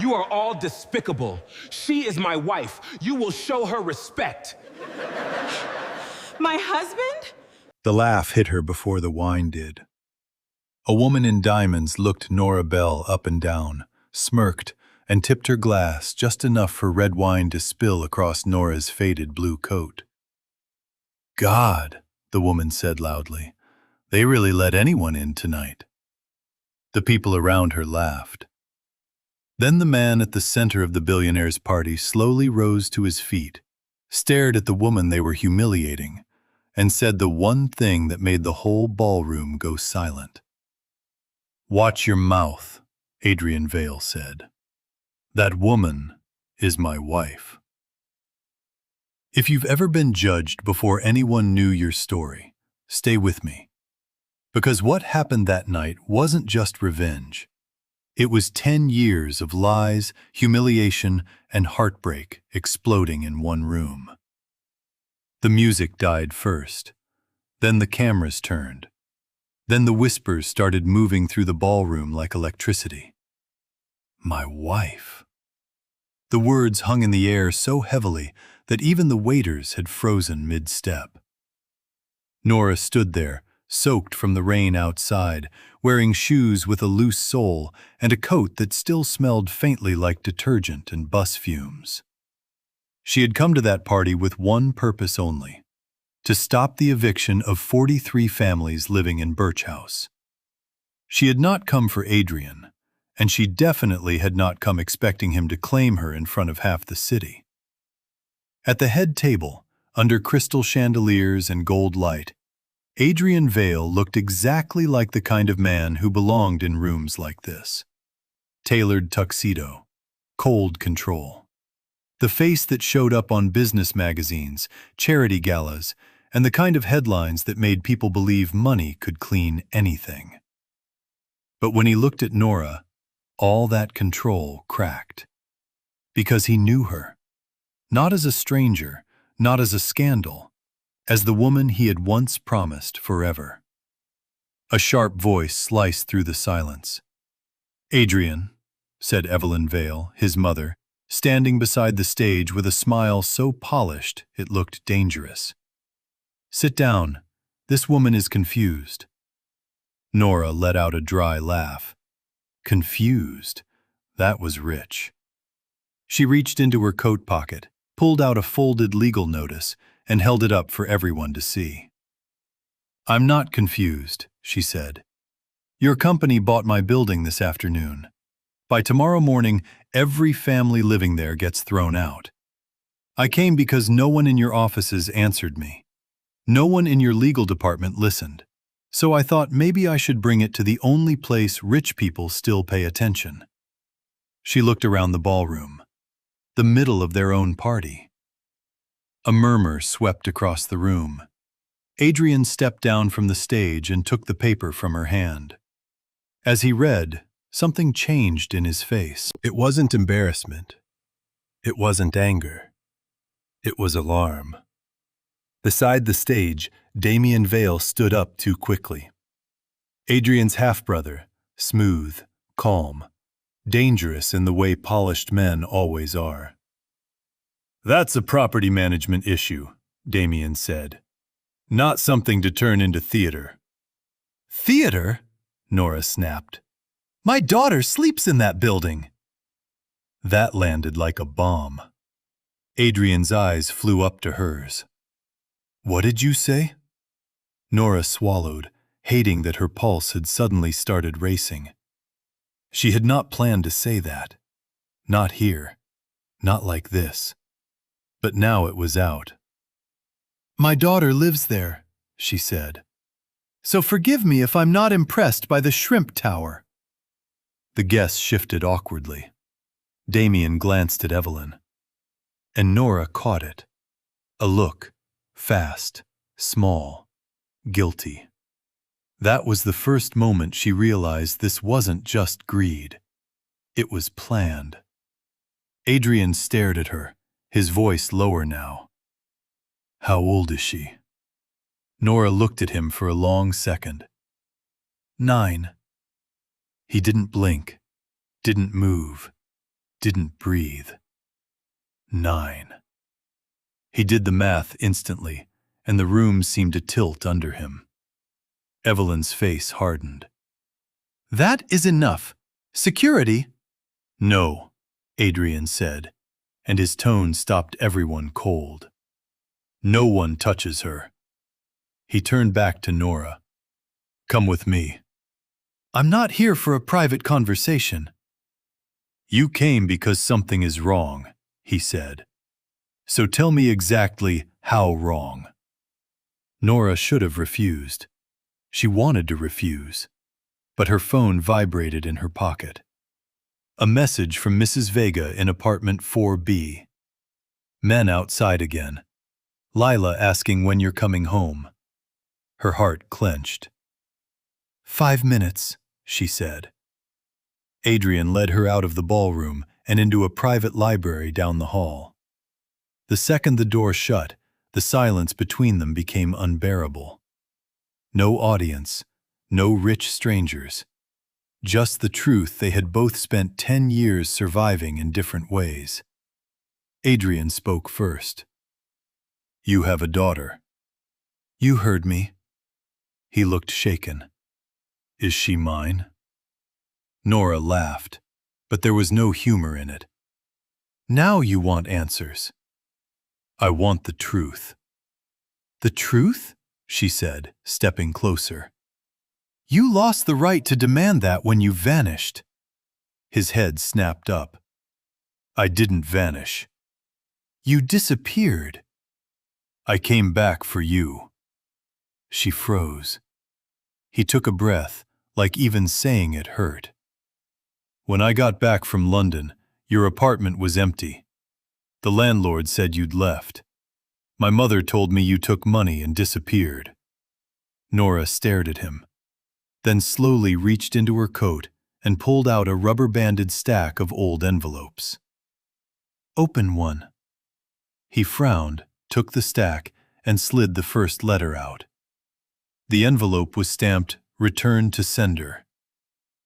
You are all despicable. She is my wife. You will show her respect. My husband? The laugh hit her before the wine did. A woman in diamonds looked Nora Bell up and down, smirked, and tipped her glass just enough for red wine to spill across Nora's faded blue coat. "God," the woman said loudly, "they really let anyone in tonight." The people around her laughed. Then the man at the center of the billionaire's party slowly rose to his feet, stared at the woman they were humiliating, and said the one thing that made the whole ballroom go silent. "Watch your mouth," Adrian Vale said. "That woman is my wife." If you've ever been judged before anyone knew your story, stay with me. Because what happened that night wasn't just revenge. It was 10 years of lies, humiliation, and heartbreak exploding in one room. The music died first. Then the cameras turned. Then the whispers started moving through the ballroom like electricity. My wife. The words hung in the air so heavily that even the waiters had frozen mid-step. Nora stood there, soaked from the rain outside, wearing shoes with a loose sole and a coat that still smelled faintly like detergent and bus fumes. She had come to that party with one purpose only: to stop the eviction of 43 families living in Birch House. She had not come for Adrian, and she definitely had not come expecting him to claim her in front of half the city. At the head table, under crystal chandeliers and gold light, Adrian Vale looked exactly like the kind of man who belonged in rooms like this. Tailored tuxedo, cold control. The face that showed up on business magazines, charity galas, and the kind of headlines that made people believe money could clean anything. But when he looked at Nora, all that control cracked. Because he knew her. Not as a stranger, not as a scandal, as the woman he had once promised forever. A sharp voice sliced through the silence. "Adrian," said Evelyn Vale, his mother, standing beside the stage with a smile so polished it looked dangerous. "Sit down. This woman is confused." Nora let out a dry laugh. Confused. That was rich. She reached into her coat pocket, pulled out a folded legal notice, and held it up for everyone to see. "I'm not confused," she said. "Your company bought my building this afternoon. By tomorrow morning, every family living there gets thrown out. I came because no one in your offices answered me. No one in your legal department listened. So I thought maybe I should bring it to the only place rich people still pay attention." She looked around the ballroom, the middle of their own party. A murmur swept across the room. Adrian stepped down from the stage and took the paper from her hand. As he read, something changed in his face. It wasn't embarrassment. It wasn't anger. It was alarm. Beside the stage, Damien Vale stood up too quickly. Adrian's half-brother, smooth, calm, dangerous in the way polished men always are. "That's a property management issue," Damien said. "Not something to turn into theater." "Theater?" Nora snapped. "My daughter sleeps in that building." That landed like a bomb. Adrian's eyes flew up to hers. "What did you say?" Nora swallowed, hating that her pulse had suddenly started racing. She had not planned to say that. Not here. Not like this. But now it was out. "My daughter lives there," she said. "So forgive me if I'm not impressed by the shrimp tower." The guests shifted awkwardly. Damien glanced at Evelyn. And Nora caught it. A look, fast, small, guilty. That was the first moment she realized this wasn't just greed. It was planned. Adrian stared at her, his voice lower now. "How old is she?" Nora looked at him for a long second. 9. He didn't blink, didn't move, didn't breathe. 9. He did the math instantly, and the room seemed to tilt under him. Evelyn's face hardened. "That is enough. Security?" "No," Adrian said, and his tone stopped everyone cold. "No one touches her." He turned back to Nora. "Come with me." "I'm not here for a private conversation." "You came because something is wrong," he said. "So tell me exactly how wrong." Nora should have refused. She wanted to refuse, but her phone vibrated in her pocket. A message from Mrs. Vega in apartment 4B. Men outside again. Lila asking when you're coming home. Her heart clenched. 5 minutes, she said. Adrian led her out of the ballroom and into a private library down the hall. The second the door shut, the silence between them became unbearable. No audience, no rich strangers. Just the truth they had both spent 10 years surviving in different ways. Adrian spoke first. "You have a daughter." "You heard me." He looked shaken. "Is she mine?" Nora laughed, but there was no humor in it. "Now you want answers." "I want the truth." "The truth?" she said, stepping closer. "You lost the right to demand that when you vanished." His head snapped up. "I didn't vanish." "You disappeared." "I came back for you." She froze. He took a breath, like even saying it hurt. "When I got back from London, your apartment was empty. The landlord said you'd left. My mother told me you took money and disappeared." Nora stared at him, then slowly reached into her coat and pulled out a rubber-banded stack of old envelopes. "Open one." He frowned, took the stack, and slid the first letter out. The envelope was stamped, "Return to sender."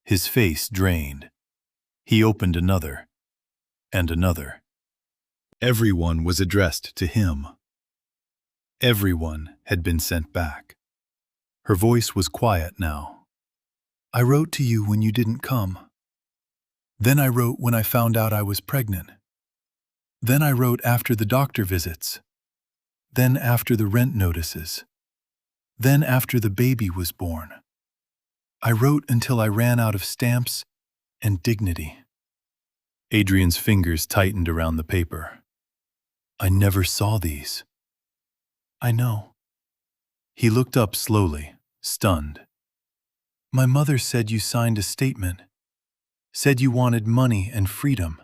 His face drained. He opened another, and another. Everyone was addressed to him. Everyone had been sent back. Her voice was quiet now. "I wrote to you when you didn't come. Then I wrote when I found out I was pregnant. Then I wrote after the doctor visits. Then after the rent notices. Then after the baby was born. I wrote until I ran out of stamps and dignity." Adrian's fingers tightened around the paper. "I never saw these." "I know." He looked up slowly, stunned. "My mother said you signed a statement. Said you wanted money and freedom."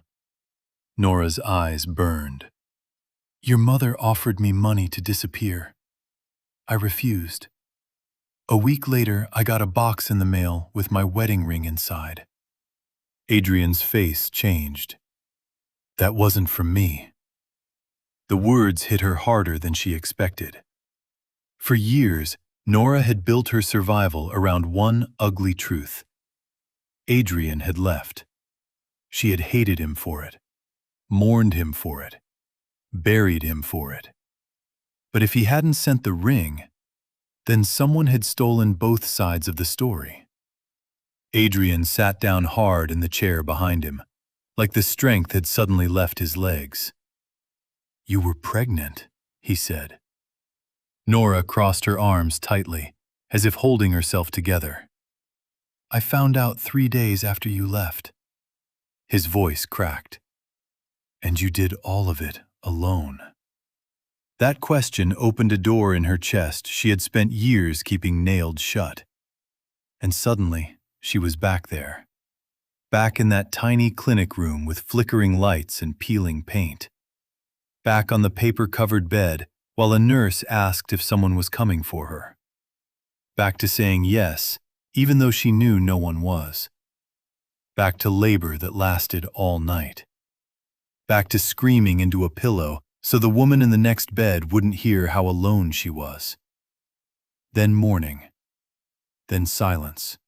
Nora's eyes burned. "Your mother offered me money to disappear. I refused. A week later, I got a box in the mail with my wedding ring inside." Adrian's face changed. "That wasn't from me." The words hit her harder than she expected. For years, Nora had built her survival around one ugly truth. Adrian had left. She had hated him for it, mourned him for it, buried him for it. But if he hadn't sent the ring, then someone had stolen both sides of the story. Adrian sat down hard in the chair behind him, like the strength had suddenly left his legs. "You were pregnant," he said. Nora crossed her arms tightly, as if holding herself together. "I found out 3 days after you left." His voice cracked. "And you did all of it alone." That question opened a door in her chest she had spent years keeping nailed shut. And suddenly, she was back there. Back in that tiny clinic room with flickering lights and peeling paint. Back on the paper-covered bed while a nurse asked if someone was coming for her. Back to saying yes, even though she knew no one was. Back to labor that lasted all night. Back to screaming into a pillow so the woman in the next bed wouldn't hear how alone she was. Then morning. Then silence.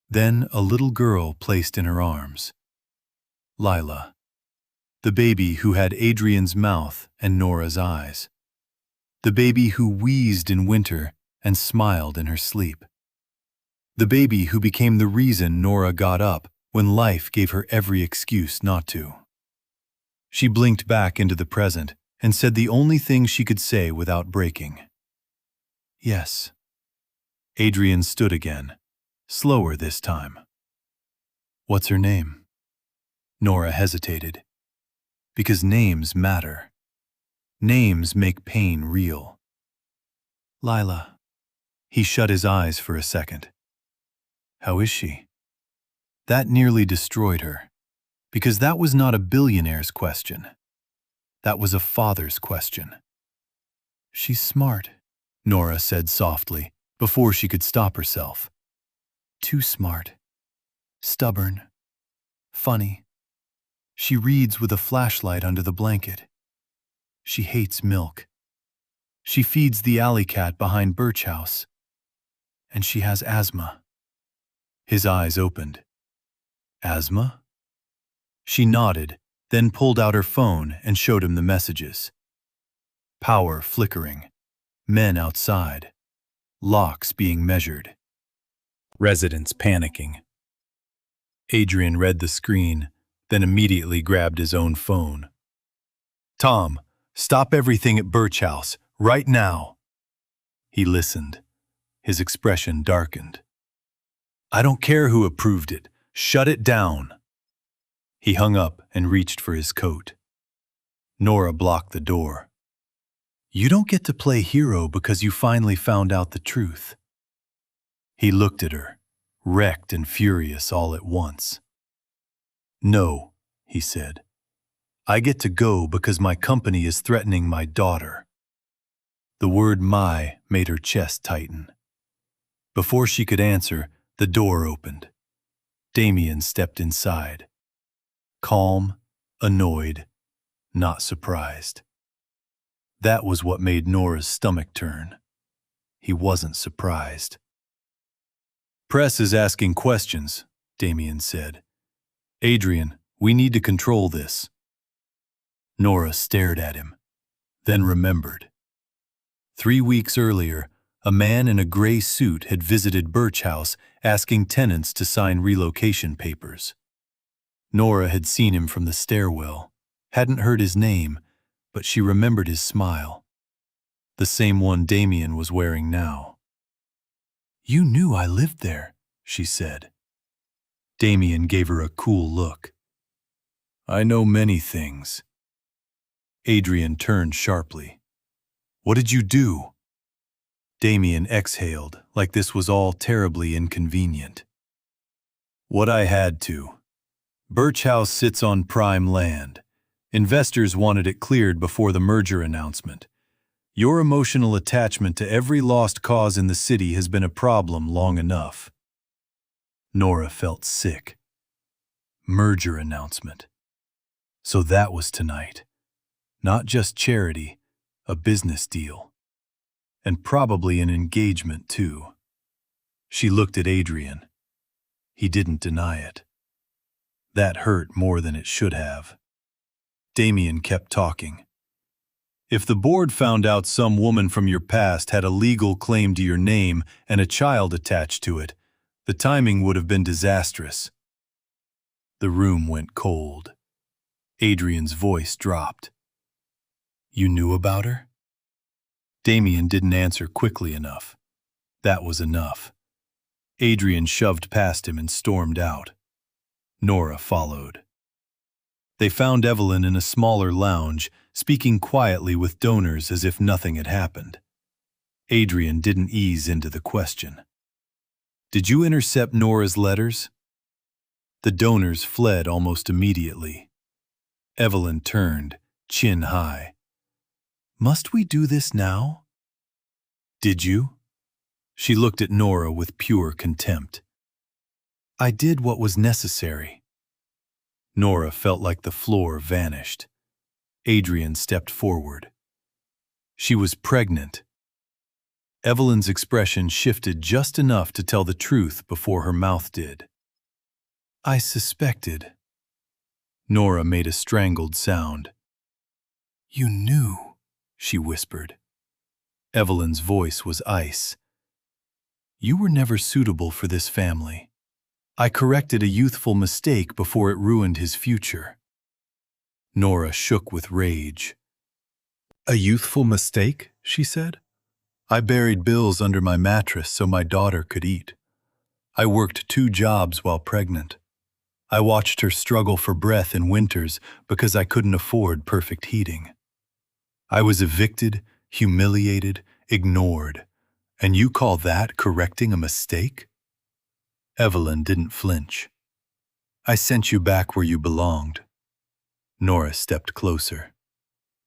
Then a little girl placed in her arms. Lila. The baby who had Adrian's mouth and Nora's eyes. The baby who wheezed in winter and smiled in her sleep. The baby who became the reason Nora got up when life gave her every excuse not to. She blinked back into the present and said the only thing she could say without breaking. Yes. Adrian stood again, slower this time. What's her name? Nora hesitated. Because names matter. Names make pain real. Lila. He shut his eyes for a second. How is she? That nearly destroyed her, because that was not a billionaire's question. That was a father's question. She's smart, Nora said softly, before she could stop herself. Too smart. Stubborn. Funny. She reads with a flashlight under the blanket. She hates milk. She feeds the alley cat behind Birch House. And she has asthma. His eyes opened. Asthma? She nodded, then pulled out her phone and showed him the messages. Power flickering. Men outside. Locks being measured. Residents panicking. Adrian read the screen, then immediately grabbed his own phone. Tom, stop everything at Birch House, right now. He listened. His expression darkened. I don't care who approved it. Shut it down. He hung up and reached for his coat. Nora blocked the door. You don't get to play hero because you finally found out the truth. He looked at her, wrecked and furious all at once. No, he said. I get to go because my company is threatening my daughter. The word my made her chest tighten. Before she could answer, the door opened. Damien stepped inside. Calm, annoyed, not surprised. That was what made Nora's stomach turn. He wasn't surprised. Press is asking questions, Damien said. Adrian, we need to control this. Nora stared at him, then remembered. 3 weeks earlier, a man in a gray suit had visited Birch House asking tenants to sign relocation papers. Nora had seen him from the stairwell, hadn't heard his name, but she remembered his smile. The same one Damien was wearing now. You knew I lived there, she said. Damien gave her a cool look. I know many things. Adrian turned sharply. What did you do? Damien exhaled, like this was all terribly inconvenient. What I had to. Birch House sits on prime land. Investors wanted it cleared before the merger announcement. Your emotional attachment to every lost cause in the city has been a problem long enough. Nora felt sick. Merger announcement. So that was tonight. Not just charity, a business deal. And probably an engagement, too. She looked at Adrian. He didn't deny it. That hurt more than it should have. Damien kept talking. If the board found out some woman from your past had a legal claim to your name and a child attached to it, the timing would have been disastrous. The room went cold. Adrian's voice dropped. You knew about her? Damien didn't answer quickly enough. That was enough. Adrian shoved past him and stormed out. Nora followed. They found Evelyn in a smaller lounge, speaking quietly with donors as if nothing had happened. Adrian didn't ease into the question. Did you intercept Nora's letters? The donors fled almost immediately. Evelyn turned, chin high. Must we do this now? Did you? She looked at Nora with pure contempt. I did what was necessary. Nora felt like the floor vanished. Adrian stepped forward. She was pregnant. Evelyn's expression shifted just enough to tell the truth before her mouth did. I suspected. Nora made a strangled sound. "You knew," she whispered. Evelyn's voice was ice. "You were never suitable for this family. I corrected a youthful mistake before it ruined his future." Nora shook with rage. "A youthful mistake?" she said. "I buried bills under my mattress so my daughter could eat. I worked 2 jobs while pregnant. I watched her struggle for breath in winters because I couldn't afford perfect heating. I was evicted, humiliated, ignored, and you call that correcting a mistake?" Evelyn didn't flinch. "I sent you back where you belonged." Nora stepped closer.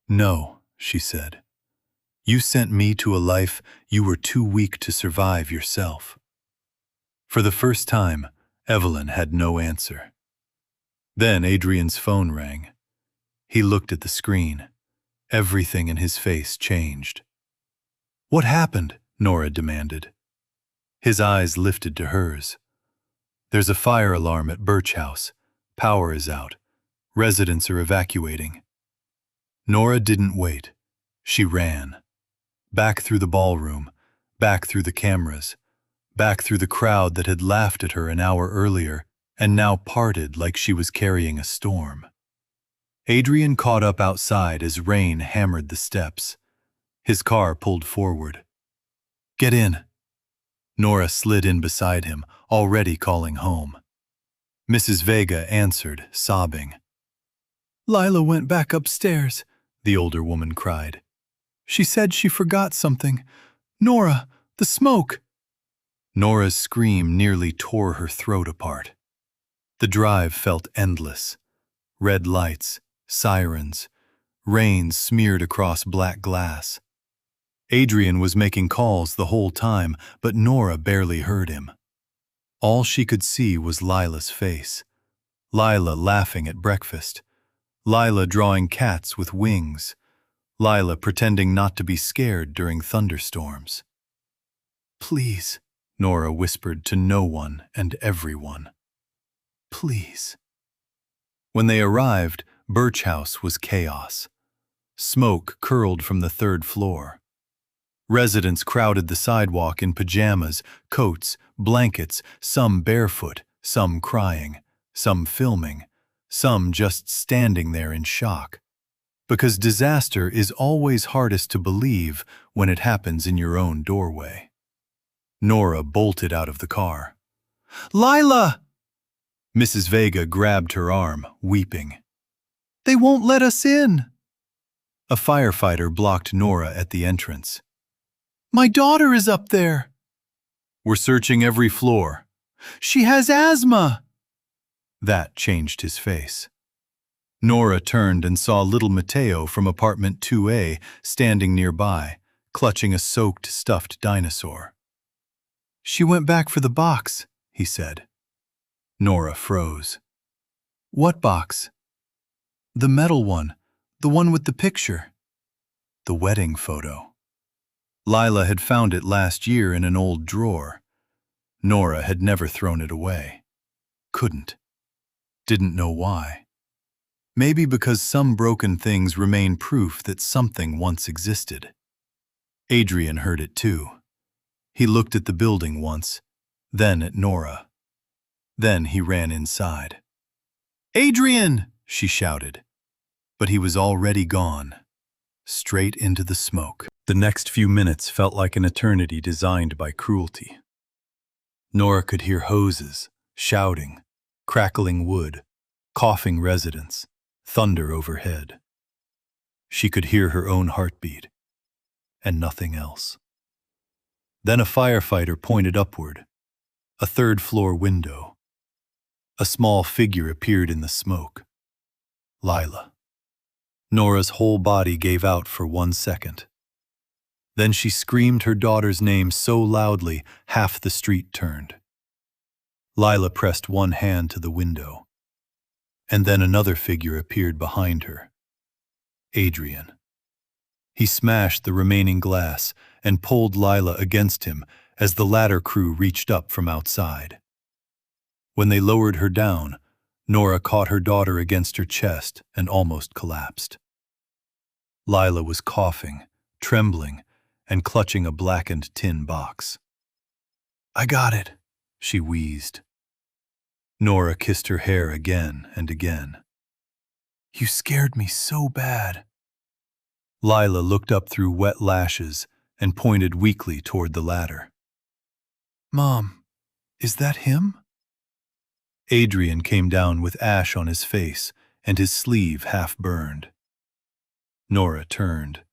"No," she said. "You sent me to a life you were too weak to survive yourself." For the first time, Evelyn had no answer. Then Adrian's phone rang. He looked at the screen. Everything in his face changed. "What happened?" Nora demanded. His eyes lifted to hers. "There's a fire alarm at Birch House. Power is out. Residents are evacuating." Nora didn't wait. She ran. Back through the ballroom, back through the cameras, back through the crowd that had laughed at her an hour earlier and now parted like she was carrying a storm. Adrian caught up outside as rain hammered the steps. His car pulled forward. "Get in." Nora slid in beside him, already calling home. Mrs. Vega answered, sobbing. "Lila went back upstairs," the older woman cried. "She said she forgot something. Nora, the smoke!" Nora's scream nearly tore her throat apart. The drive felt endless. Red lights, sirens, rain smeared across black glass. Adrian was making calls the whole time, but Nora barely heard him. All she could see was Lila's face. Lila laughing at breakfast. Lila drawing cats with wings. Lila pretending not to be scared during thunderstorms. "Please," Nora whispered to no one and everyone. "Please." When they arrived, Birch House was chaos. Smoke curled from the 3rd floor. Residents crowded the sidewalk in pajamas, coats, blankets, some barefoot, some crying, some filming, some just standing there in shock. Because disaster is always hardest to believe when it happens in your own doorway. Nora bolted out of the car. "Lila!" Mrs. Vega grabbed her arm, weeping. "They won't let us in." A firefighter blocked Nora at the entrance. "My daughter is up there." "We're searching every floor." "She has asthma." That changed his face. Nora turned and saw little Mateo from apartment 2A standing nearby, clutching a soaked, stuffed dinosaur. "She went back for the box," he said. Nora froze. "What box?" "The metal one, the one with the picture." The wedding photo. Lila had found it last year in an old drawer. Nora had never thrown it away. Couldn't. Didn't know why. Maybe because some broken things remain proof that something once existed. Adrian heard it too. He looked at the building once, then at Nora. Then he ran inside. "Adrian!" she shouted. But he was already gone, straight into the smoke. The next few minutes felt like an eternity designed by cruelty. Nora could hear hoses, shouting, crackling wood, coughing residents, thunder overhead. She could hear her own heartbeat, and nothing else. Then a firefighter pointed upward, a 3rd-floor window. A small figure appeared in the smoke. Lila. Nora's whole body gave out for 1 second. Then she screamed her daughter's name so loudly, half the street turned. Lila pressed one hand to the window. And then another figure appeared behind her. Adrian. He smashed the remaining glass and pulled Lila against him as the ladder crew reached up from outside. When they lowered her down, Nora caught her daughter against her chest and almost collapsed. Lila was coughing, trembling, and clutching a blackened tin box. "I got it," she wheezed. Nora kissed her hair again and again. "You scared me so bad." Lila looked up through wet lashes and pointed weakly toward the ladder. "Mom, is that him?" Adrian came down with ash on his face and his sleeve half burned. Nora turned.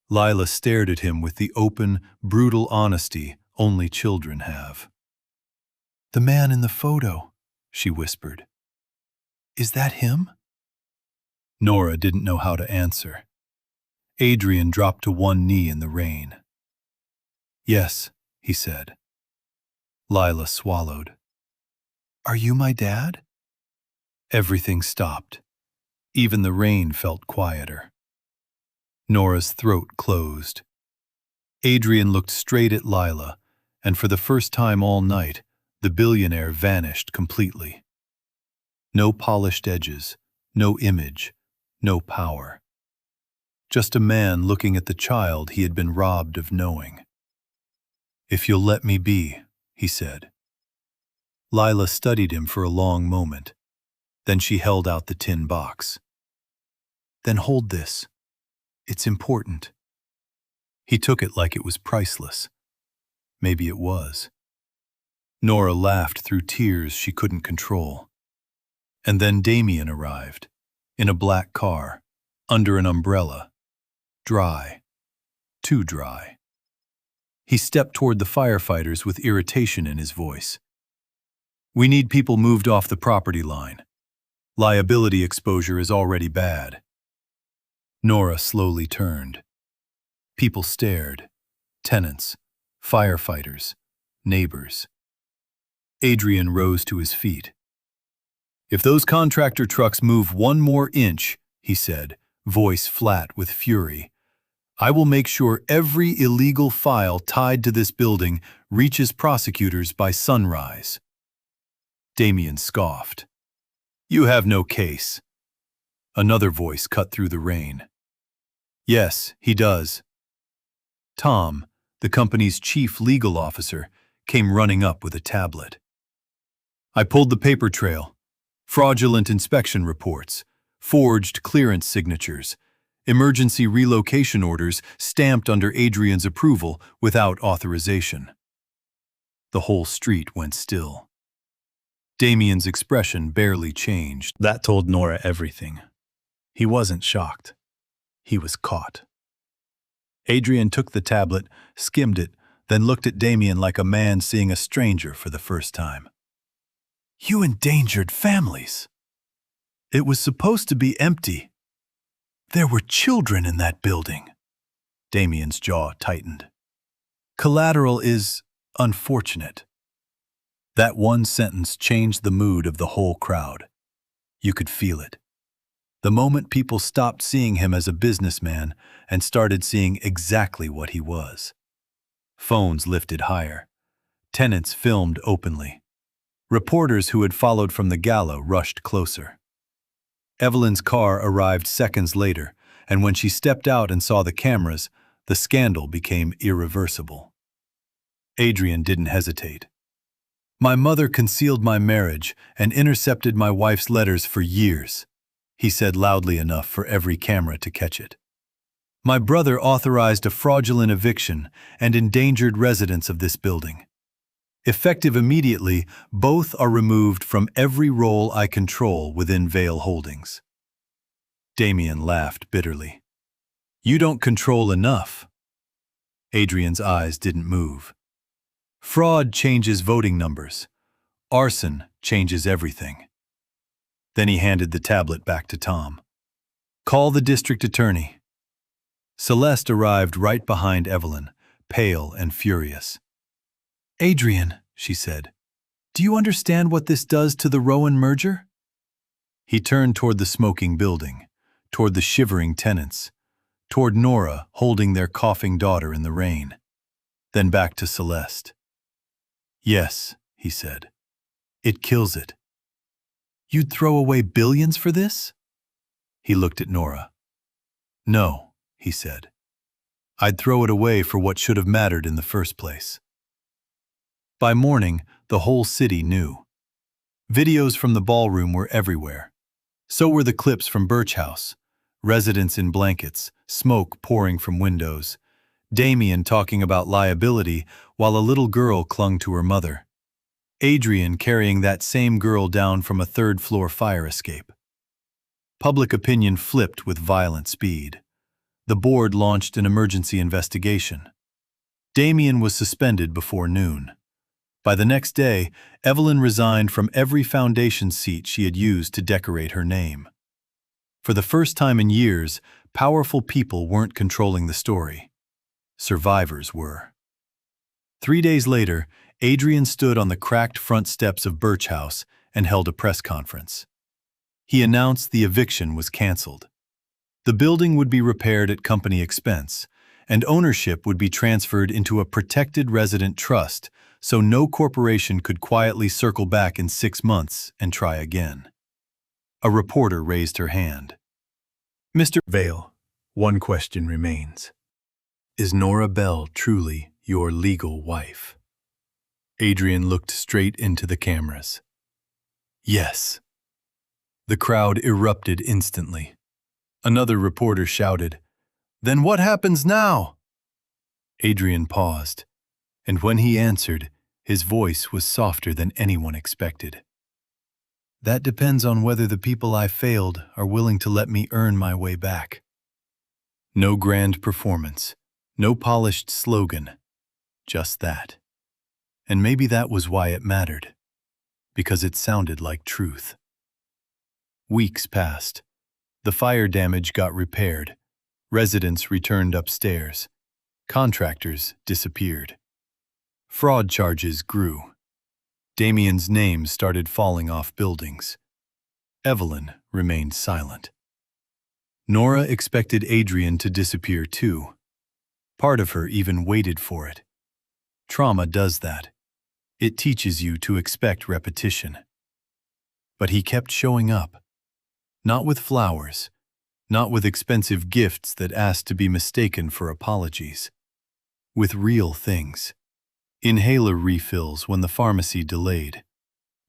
Lila stared at him with the open, brutal honesty only children have. "The man in the photo," she whispered. "Is that him?" Nora didn't know how to answer. Adrian dropped to one knee in the rain. "Yes," he said. Lila swallowed. "Are you my dad?" Everything stopped. Even the rain felt quieter. Nora's throat closed. Adrian looked straight at Lila, and for the first time all night, the billionaire vanished completely. No polished edges, no image, no power. Just a man looking at the child he had been robbed of knowing. "If you'll let me be," he said. Lila studied him for a long moment. Then she held out the tin box. "Then hold this. It's important." He took it like it was priceless. Maybe it was. Nora laughed through tears she couldn't control. And then Damien arrived, in a black car, under an umbrella. Dry. Too dry. He stepped toward the firefighters with irritation in his voice. "We need people moved off the property line. Liability exposure is already bad." Nora slowly turned. People stared. Tenants, firefighters, neighbors. Adrian rose to his feet. "If those contractor trucks move one more inch," he said, voice flat with fury, "I will make sure every illegal file tied to this building reaches prosecutors by sunrise." Damien scoffed. "You have no case." Another voice cut through the rain. "Yes, he does." Tom, the company's chief legal officer, came running up with a tablet. "I pulled the paper trail. Fraudulent inspection reports, forged clearance signatures, emergency relocation orders stamped under Adrian's approval without authorization." The whole street went still. Damien's expression barely changed. That told Nora everything. He wasn't shocked. He was caught. Adrian took the tablet, skimmed it, then looked at Damien like a man seeing a stranger for the first time. "You endangered families. It was supposed to be empty. There were children in that building." Damien's jaw tightened. "Collateral is unfortunate." That one sentence changed the mood of the whole crowd. You could feel it. The moment people stopped seeing him as a businessman and started seeing exactly what he was. Phones lifted higher. Tenants filmed openly. Reporters who had followed from the gala rushed closer. Evelyn's car arrived seconds later, and when she stepped out and saw the cameras, the scandal became irreversible. Adrian didn't hesitate. "My mother concealed my marriage and intercepted my wife's letters for years," he said loudly enough for every camera to catch it. "My brother authorized a fraudulent eviction and endangered residents of this building. Effective immediately, both are removed from every role I control within Vale Holdings." Damien laughed bitterly. "You don't control enough." Adrian's eyes didn't move. "Fraud changes voting numbers. Arson changes everything." Then he handed the tablet back to Tom. "Call the district attorney." Celeste arrived right behind Evelyn, pale and furious. "Adrian," she said, "do you understand what this does to the Rowan merger?" He turned toward the smoking building, toward the shivering tenants, toward Nora holding their coughing daughter in the rain, then back to Celeste. "Yes," he said, "it kills it." You'd throw away billions for this? He looked at Nora. No, he said. I'd throw it away for what should have mattered in the first place. By morning, the whole city knew. Videos from the ballroom were everywhere. So were the clips from Birch House. Residents in blankets, smoke pouring from windows. Damien talking about liability while a little girl clung to her mother. Adrian carrying that same girl down from a third-floor fire escape. Public opinion flipped with violent speed. The board launched an emergency investigation. Damien was suspended before noon. By the next day, Evelyn resigned from every foundation seat she had used to decorate her name. For the first time in years, powerful people weren't controlling the story. Survivors were. 3 days later, Adrian stood on the cracked front steps of Birch House and held a press conference. He announced the eviction was canceled. The building would be repaired at company expense, and ownership would be transferred into a protected resident trust so no corporation could quietly circle back in 6 months and try again. A reporter raised her hand. Mr. Vale, one question remains. Is Nora Bell truly your legal wife? Adrian looked straight into the cameras. Yes. The crowd erupted instantly. Another reporter shouted, Then what happens now? Adrian paused, and when he answered, his voice was softer than anyone expected. That depends on whether the people I failed are willing to let me earn my way back. No grand performance, no polished slogan, just that. And maybe that was why it mattered, because it sounded like truth. Weeks passed. The fire damage got repaired. Residents returned upstairs. Contractors disappeared. Fraud charges grew. Damien's name started falling off buildings. Evelyn remained silent. Nora expected Adrian to disappear too. Part of her even waited for it. Trauma does that. It teaches you to expect repetition. But he kept showing up. Not with flowers, not with expensive gifts that asked to be mistaken for apologies. With real things. Inhaler refills when the pharmacy delayed.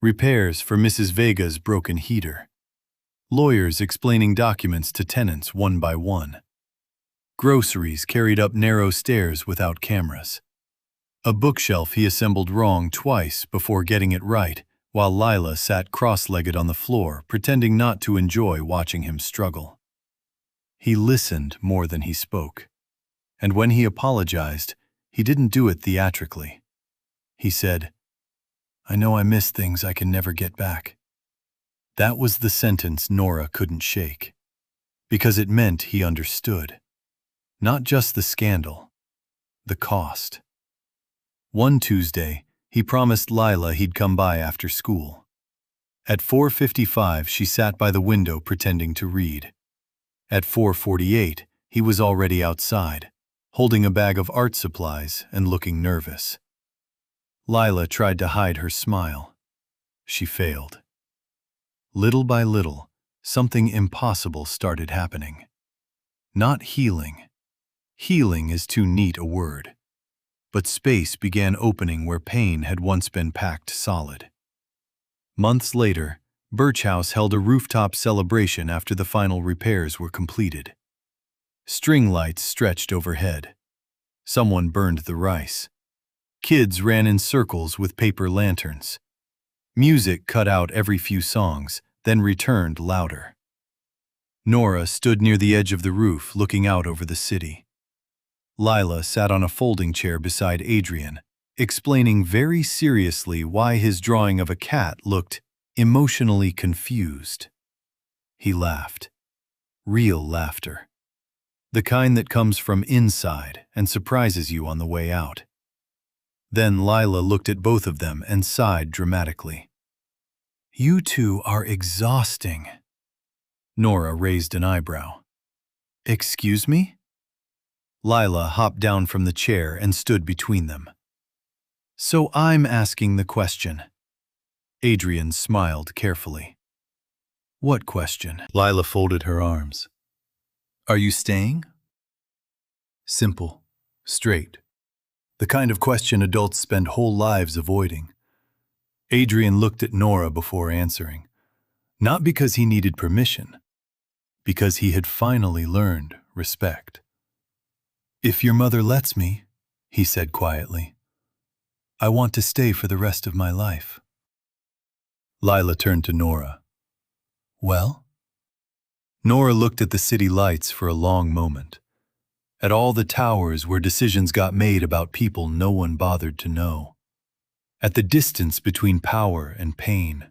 Repairs for Mrs. Vega's broken heater. Lawyers explaining documents to tenants one by one. Groceries carried up narrow stairs without cameras. A bookshelf he assembled wrong twice before getting it right, while Lila sat cross-legged on the floor, pretending not to enjoy watching him struggle. He listened more than he spoke. And when he apologized, he didn't do it theatrically. He said, I know I missed things I can never get back. That was the sentence Nora couldn't shake, because it meant he understood. Not just the scandal, the cost. One Tuesday, he promised Lila he'd come by after school. At 4:55, she sat by the window pretending to read. At 4:48, he was already outside, holding a bag of art supplies and looking nervous. Lila tried to hide her smile. She failed. Little by little, something impossible started happening. Not healing. Healing is too neat a word. But space began opening where pain had once been packed solid. Months later, Birch House held a rooftop celebration after the final repairs were completed. String lights stretched overhead. Someone burned the rice. Kids ran in circles with paper lanterns. Music cut out every few songs, then returned louder. Nora stood near the edge of the roof looking out over the city. Lila sat on a folding chair beside Adrian, explaining very seriously why his drawing of a cat looked emotionally confused. He laughed. Real laughter. The kind that comes from inside and surprises you on the way out. Then Lila looked at both of them and sighed dramatically. You two are exhausting. Nora raised an eyebrow. Excuse me? Lila hopped down from the chair and stood between them. So I'm asking the question. Adrian smiled carefully. What question? Lila folded her arms. Are you staying? Simple, straight. The kind of question adults spend whole lives avoiding. Adrian looked at Nora before answering, not because he needed permission, because he had finally learned respect. If your mother lets me, he said quietly, I want to stay for the rest of my life. Lila turned to Nora. Well? Nora looked at the city lights for a long moment, at all the towers where decisions got made about people no one bothered to know, at the distance between power and pain,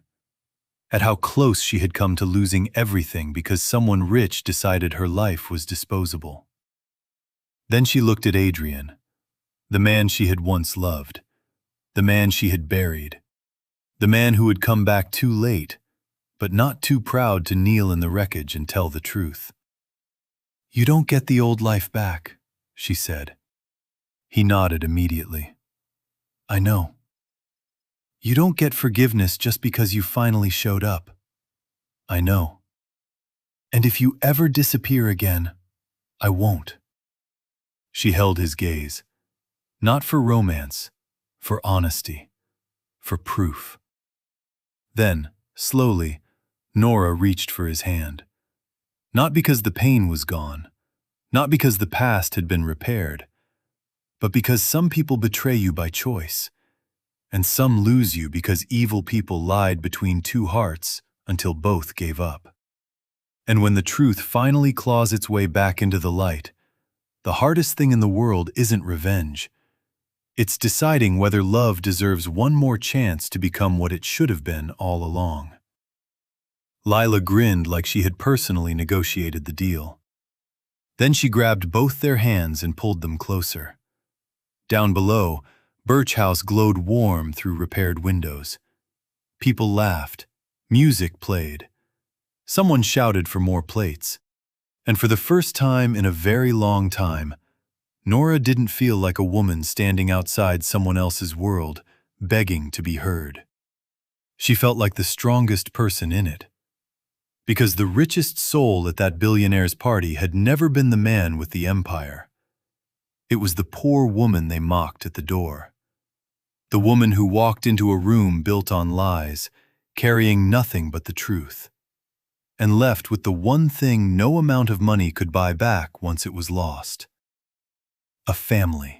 at how close she had come to losing everything because someone rich decided her life was disposable. Then she looked at Adrian, the man she had once loved, the man she had buried, the man who had come back too late, but not too proud to kneel in the wreckage and tell the truth. You don't get the old life back, she said. He nodded immediately. I know. You don't get forgiveness just because you finally showed up. I know. And if you ever disappear again, I won't. She held his gaze, not for romance, for honesty, for proof. Then, slowly, Nora reached for his hand. Not because the pain was gone, not because the past had been repaired, but because some people betray you by choice, and some lose you because evil people lied between two hearts until both gave up. And when the truth finally claws its way back into the light, the hardest thing in the world isn't revenge. It's deciding whether love deserves one more chance to become what it should have been all along. Lila grinned like she had personally negotiated the deal. Then she grabbed both their hands and pulled them closer. Down below, Birch House glowed warm through repaired windows. People laughed. Music played. Someone shouted for more plates. And for the first time in a very long time, Nora didn't feel like a woman standing outside someone else's world, begging to be heard. She felt like the strongest person in it. Because the richest soul at that billionaire's party had never been the man with the empire. It was the poor woman they mocked at the door. The woman who walked into a room built on lies, carrying nothing but the truth, and left with the one thing no amount of money could buy back once it was lost: a family.